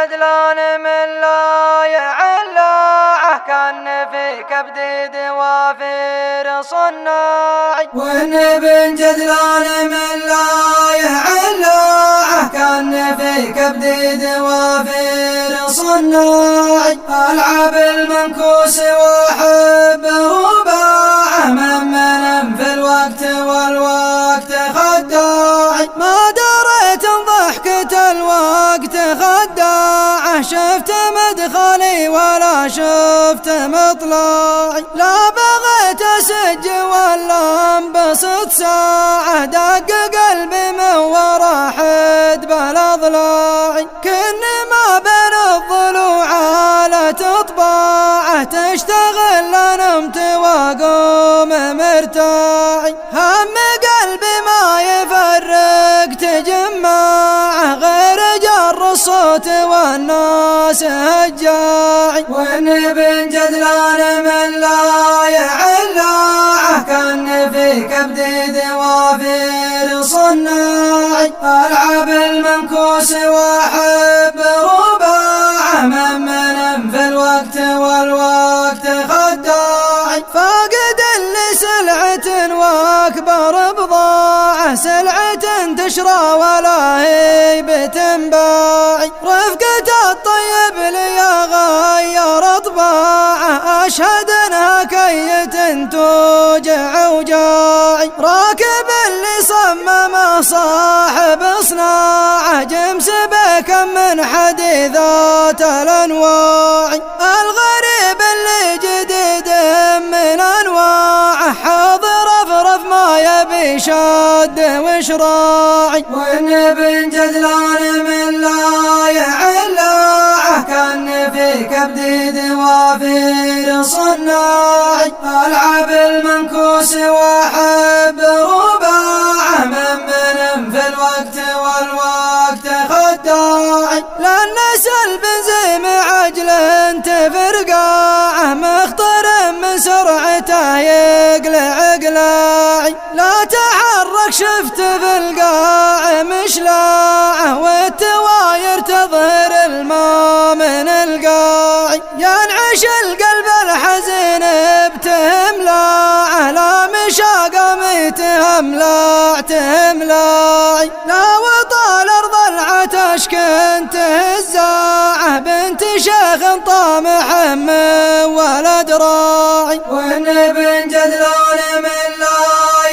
جدلان من لا يعلاه كان في كبد دوافر صناعي. وإن بن جدلان من لا يعلاه كان في كبد دوافر صناعي. ألعب المنكوس وأحب رباعه من في الوقت والوقت خداعي. ما دريت ان ضحكة الوقت خداعه، شفت مدخلي ولا شفت مطلعي. لا بغيت اسج ولا انبسط ساعه، دق قلبي من ورا حد بالاضلاعي. كني ما بين الضلوع على اطباعه، تشتغل نمت واقوم مرتاعي. هم قلبي ما يفرق تجمعه، غير جر الصوت والناس هجاعي. وإن بن جدلان من لا يعلاه كان في كبد دوافر صناعي. ألعب المنكوس وأحب رباعه من في الوقت والوقت خداعي. فاقد لسلعة واكبر بضاعه، سلعة تشرى ولا هي بتنباعي. رفقة الطيب لي غير طباعه، اشهد انها كية توجع وجاعي. راكب اللي صممه صاحب صناعه، جمس بكم من حديثات الانواع. الغريب اللي جديد من انواعه، حاضر افرف ما يبي شاد وشراعي. وإن بن جدلان من لا يعلاه كان في كبد دوافر صناعي. ألعب المنكوس وأحب رباعه من في الوقت والوقت خداعي. لأن سلب زي معجل تفرقاعه، مخطر من سرعته يقلع قلاعي. لا تحرك شفت في القاع مشلاعه، والتواير تظهر الماء من القاعي. ينعش القلب الحزين بتملاعه، لا مشاقه ميتهم لا تملاعي. لا وطال ارض العتش كنت هزاعه، بنت شيخ طامح من ولد راعي. وإن بن جدلان من لا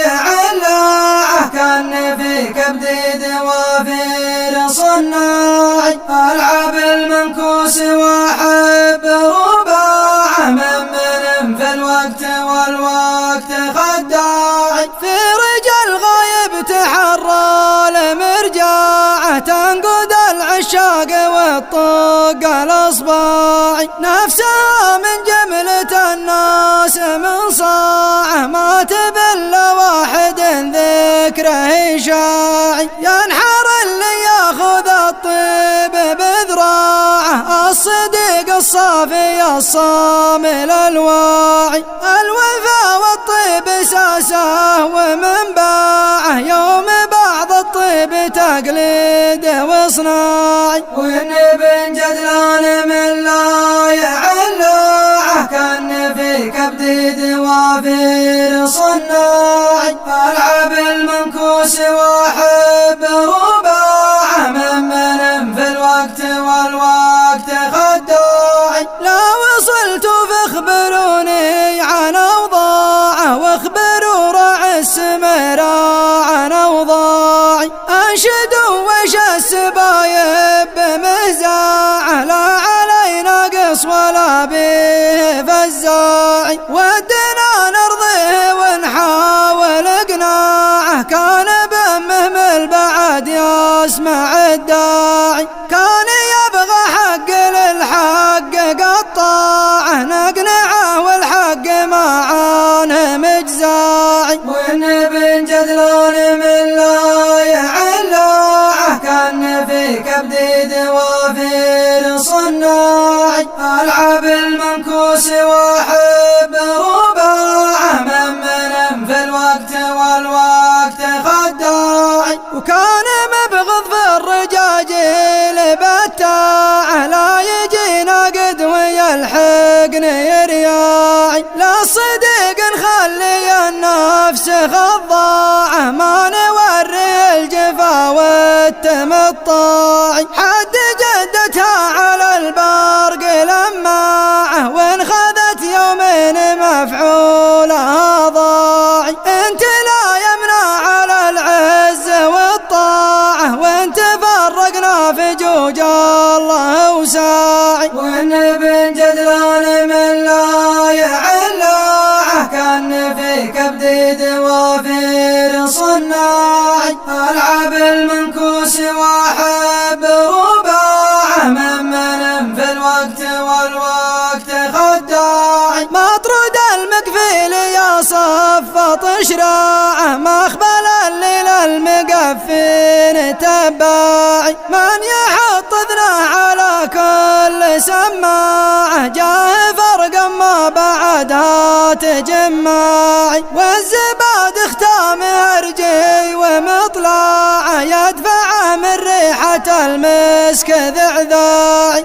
يعلاه كان في كبد دوافر صناعي. ألعب المنكوس وأحب رباعه من في الوقت والوقت خداعي. في رجال غايب تحرى لمرجاعه، تنقد العشاق والطق الاصباعي. نفسها من جملة الناس من صاعه، ما تبل واحد ذكره شاعي. ينحر اللي ياخذ الطيب بذراعه، الصديق الصافي الصامل الواعي. الوفا والطيب ساسه ومنباعه، يوم بعض الطيب تقليد وصناعي. وإن بن جدلان من لا يعلاه كان في كبد دوافر صناعي. ألعب المنكوس وأحب رباعه من في الوقت والوقت خداعي. لا وصلت فاخبروني عن أوضاعه، واخبروا راعي السمراء عن أوضاعي. أنشدوا وش السبايب بمهزاعه، لا علي ناقص ولا به فزاعي. ودنا نرضيه ونحاول اقناعه، كان بمهمل بعد يسمع الداعي. كان يبغى حق للحق قطاعه، نقنعه والحق ما عانه مجزاعي. وإن بن جدلان من لا يعلاه كان في كبد دوافر صناعي. ألعب المنكوس وأحب رباعه من في الوقت والوقت خداعي. وكان مبغض في الرجاجيل بت متاعه لا يجي ناقد ويلحقني يرياعي لا صديق نخلي النفس خضاعه ما نوري الجفا والتمطاعي حد جدتها على البرق لماعه وانخذت يومين مفعولها ضاعي انت لا يمنع على العز والطاعه وانت فرقنا في جوج الله وساعي وان بن جدلان من لا يعلاعه كان في كبد دوافر صناعي العب المنكوس واحب رباعه من في الوقت والوقت خداعي مطرود المقفيل يا صفط شراعه ما اخبل الليل المقفين تباعي من يحط اذنه على كل سماعه جاه فرق ما بعدها تجماعي والزباد ختامه ارجي ومطلعه يدفعه من ريحة المسك ذعذاعي